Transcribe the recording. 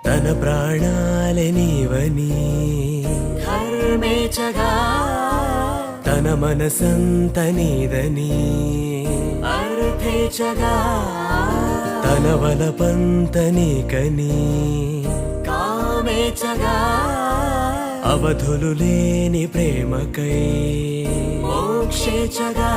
తన ప్రాణాలే నీవని ధర్మేచగా తన మనసంత నీదని అర్థేచగా తన వలపంత నీకని కామేచగా అవధులు లేని ప్రేమకై మోక్షేచగా